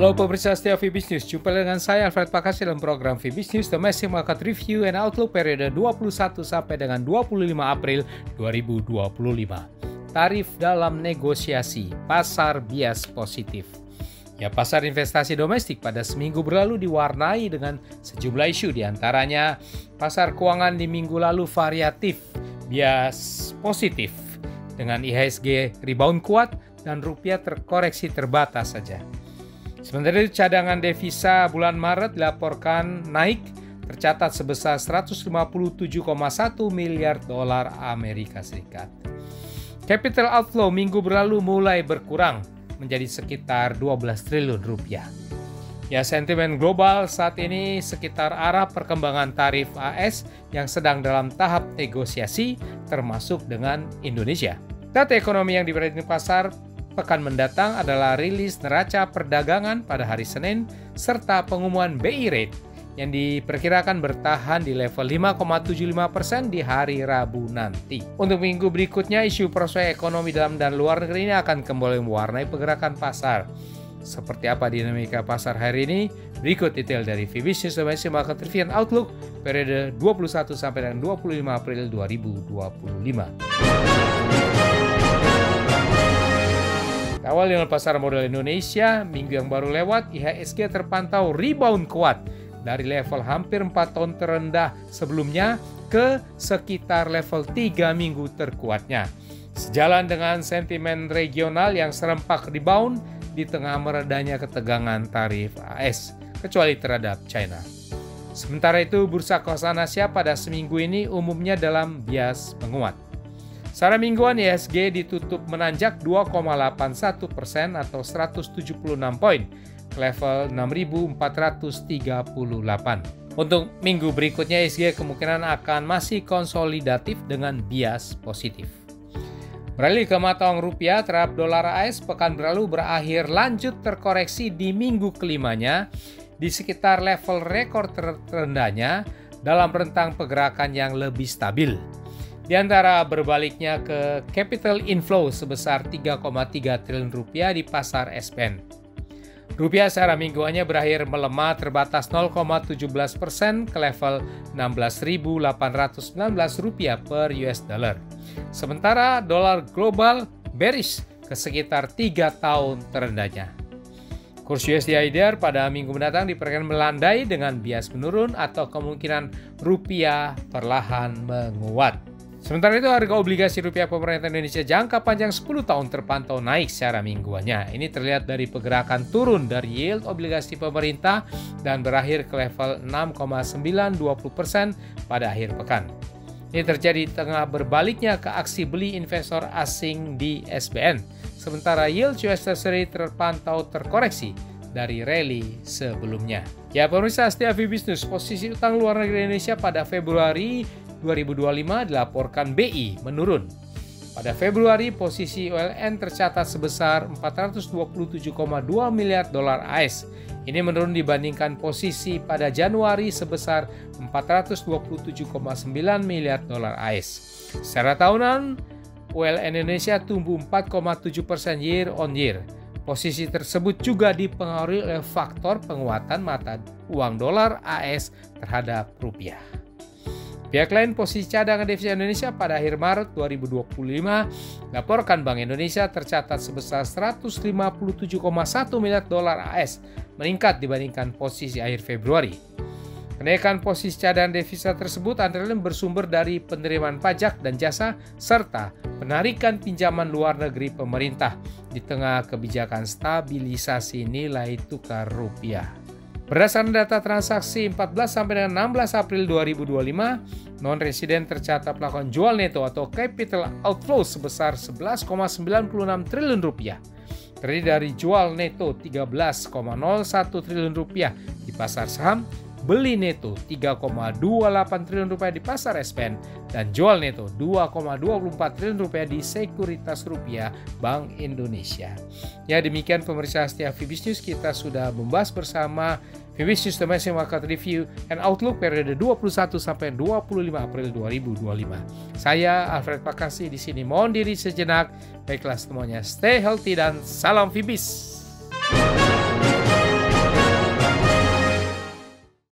Halo pemirsa setia Fibis News, jumpa dengan saya Alfred Pakasi dalam program Fibis News Domestic Market Review and Outlook periode 21 sampai dengan 25 April 2025. Tarif dalam negosiasi, pasar bias positif. Ya, pasar investasi domestik pada seminggu berlalu diwarnai dengan sejumlah isu, diantaranya pasar keuangan di minggu lalu variatif, bias positif, dengan IHSG rebound kuat dan rupiah terkoreksi terbatas saja. Sementara itu cadangan devisa bulan Maret dilaporkan naik, tercatat sebesar 157,1 miliar dolar Amerika Serikat. Capital outflow minggu berlalu mulai berkurang menjadi sekitar 12 triliun rupiah. Ya, sentimen global saat ini sekitar arah perkembangan tarif AS yang sedang dalam tahap negosiasi termasuk dengan Indonesia. Data ekonomi yang diprediksi pasar pekan mendatang adalah rilis neraca perdagangan pada hari Senin serta pengumuman BI rate yang diperkirakan bertahan di level 5,75% di hari Rabu nanti. Untuk minggu berikutnya, isu prospek ekonomi dalam dan luar negeri ini akan kembali mewarnai pergerakan pasar. Seperti apa dinamika pasar hari ini? Berikut detail dari Fibis News Domestic Market Review and Outlook periode 21 sampai dengan 25 April 2025. Awal dengan pasar modal Indonesia, minggu yang baru lewat, IHSG terpantau rebound kuat dari level hampir 4 tahun terendah sebelumnya ke sekitar level 3 minggu terkuatnya. Sejalan dengan sentimen regional yang serempak rebound di tengah meredanya ketegangan tarif AS, kecuali terhadap China. Sementara itu, bursa kawasan Asia pada seminggu ini umumnya dalam bias menguat. Secara mingguan IHSG ditutup menanjak 2,81% atau 176 poin ke level 6.438. Untuk minggu berikutnya IHSG kemungkinan akan masih konsolidatif dengan bias positif. Beralih ke mata uang rupiah terhadap dolar AS pekan berlalu berakhir lanjut terkoreksi di minggu kelimanya di sekitar level rekor terendahnya dalam rentang pergerakan yang lebih stabil. Di antara berbaliknya ke capital inflow sebesar 3,3 triliun rupiah di pasar SPN. Rupiah secara mingguannya berakhir melemah terbatas 0,17% ke level 16.819 rupiah per US dollar. Sementara dolar global bearish ke sekitar 3 tahun terendahnya. Kurs USD/IDR pada minggu mendatang diperkirakan melandai dengan bias menurun atau kemungkinan rupiah perlahan menguat. Sementara itu, harga obligasi rupiah pemerintah Indonesia jangka panjang 10 tahun terpantau naik secara mingguannya. Ini terlihat dari pergerakan turun dari yield obligasi pemerintah dan berakhir ke level 6,920% pada akhir pekan. Ini terjadi tengah berbaliknya ke aksi beli investor asing di SBN. Sementara yield US Treasury terpantau terkoreksi dari rally sebelumnya. Ya, pemirsa setia Fibis News, posisi utang luar negeri Indonesia pada Februari 2025 dilaporkan BI menurun. Pada Februari, posisi ULN tercatat sebesar 427,2 miliar dolar AS. Ini menurun dibandingkan posisi pada Januari sebesar 427,9 miliar dolar AS. Secara tahunan, ULN Indonesia tumbuh 4,7% year on year. Posisi tersebut juga dipengaruhi oleh faktor penguatan mata uang dolar AS terhadap rupiah. Pihak lain, posisi cadangan devisa Indonesia pada akhir Maret 2025 laporkan Bank Indonesia tercatat sebesar 157,1 miliar dolar AS, meningkat dibandingkan posisi akhir Februari. Kenaikan posisi cadangan devisa tersebut antara lain bersumber dari penerimaan pajak dan jasa serta penarikan pinjaman luar negeri pemerintah di tengah kebijakan stabilisasi nilai tukar rupiah. Berdasarkan data transaksi 14 sampai dengan 16 April 2025, non-residen tercatat melakukan jual neto atau capital outflow sebesar 11,96 triliun rupiah. Terdiri dari jual neto 13,01 triliun rupiah di pasar saham, beli neto 3,28 triliun rupiah di pasar SPN, dan jual neto 2,24 triliun rupiah di sekuritas rupiah Bank Indonesia. Ya, demikian pemirsa setia Fibis News, kita sudah membahas bersama Fibis News Domestic Market Review and Outlook periode 21 sampai 25 April 2025. Saya Alfred Pakasi di sini mohon diri sejenak. Baiklah semuanya, stay healthy dan salam Fibis.